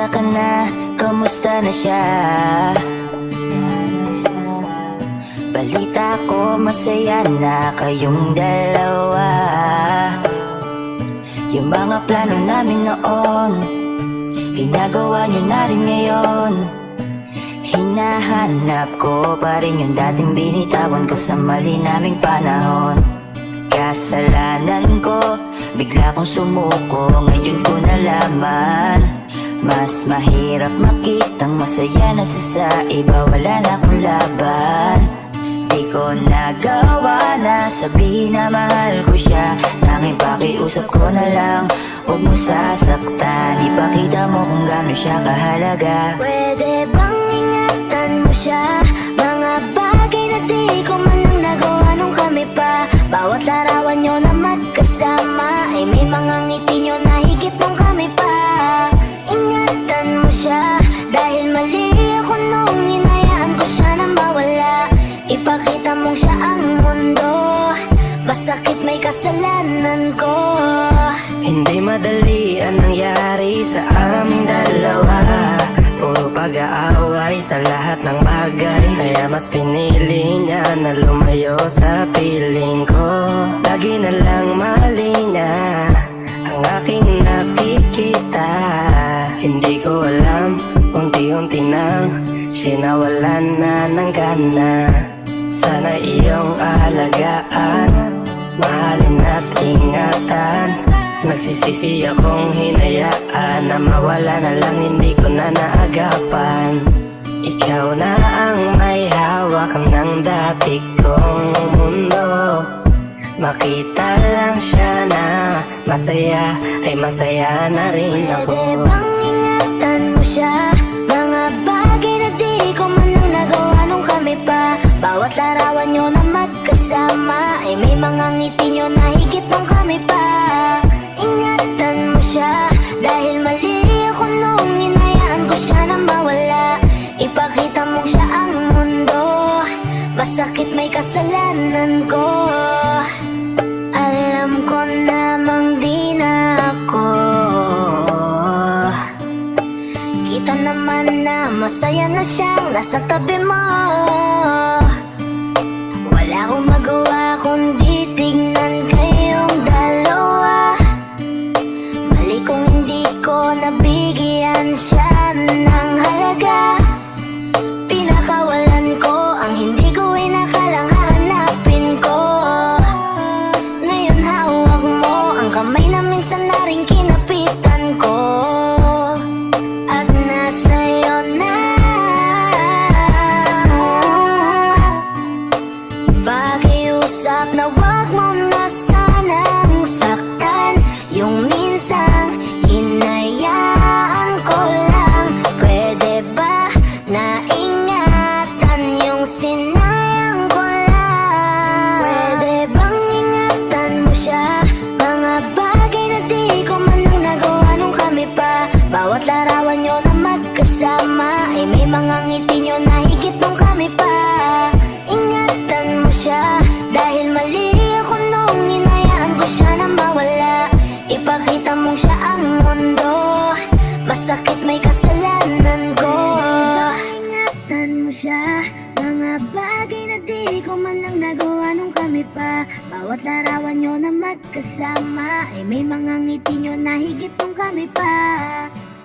Kamusta ka na? Kamusta na siya? Balita ko masaya na kayong dalawa. Yung mga plano namin noon, ginagawa nyo na rin ngayon. Hinahanap ko pa rin yung dating binitawan ko sa mali naming panahon. Kasalanan ko, bigla kong sumuko, ngayon ko nalaman. Mas mahirap makitang masaya na siya sa iba, wala na akong laban. Di ko nagawa na sabihin na mahal ko siya. Tanging pakiusap ko na lang, huwag mo sasaktan. Ipakita mo kung gaano siya kahalaga. Pwede bang ingatan mo siya? Mga bagay na di ko man lang nagawa nung kami pa. Bawat larawan nyo na magkasama ay may mga ngiti nyo na higit nung kami pa. Ingatan mo siya dahil mali ako nung hinayaan ko siya na mawala. Ipakita mong siya ang mundo, masakit may kasalanan ko. Hindi madali ang nangyari sa aming dalawa. Puro pag-aaway sa lahat ng bagay, kaya mas pinili niya na lumayo sa piling ko. Lagi na lang mali niya ang aking nakikita. Hindi ko alam, unti-unti nang sinawalan na ng gana. Sana iyong alagaan, mahalin at ingatan. Nagsisisi akong hinayaan na mawala na lang, hindi ko na naagapan. Ikaw na ang may hawak ng dati kong mundo. Makita lang siya na masaya, ay masaya na rin ako. Pwede bang ingatan mo siya? Mga bagay na di ko man lang nagawa nung kami pa. Bawat larawan nyo na magkasama ay may mga ngiti nyo na higit nung kami pa. Ingatan mo siya dahil mali ako nung hinayaan ko siya na mawala. Ipakita mo siya ang mundo, masakit may kasalanan ko. Alam ko namang di na ako. Kita naman na masaya na siyang nasa tabi mo. Wala akong magawa kundi tignan kayong dalawa. Mali kung hindi ko nabigyan siya ng halaga. Pinakawalan ko ang hindi ko inakalang hanapin ko. Ngayon hawak mo ang kamay na minsan na rin kinapitan ko. At nasa'yo na. Pakiusap na wag mo na sanang saktan. Yung minsang hinayaan ko lang. Pwede ba na ingatan yung sinayang ko lang? Pwede bang ingatan mo siya? Mga bagay na di ko man lang nagawa nung kami pa. Bawat larawan nyo na magkasama ay may mga ngiti nyo na higit nung kami pa. Ingatan mo siya dahil mali ako nung hinayaan ko siya na mawala. Ipakita mong siya ang mundo, masakit may kasalanan ko. Ingatan mo siya, mga bagay na di ko man lang nagawa nung kami pa. Bawat larawan nyo na magkasama ay may mga ngiti nyo na higit nung kami pa.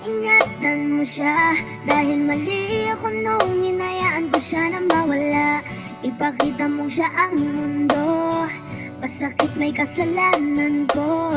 Ingatan mo siya dahil mali ako nung hinayaan ko siya na mawala. Ipakita mong siya ang mundo, masakit may kasalanan ko.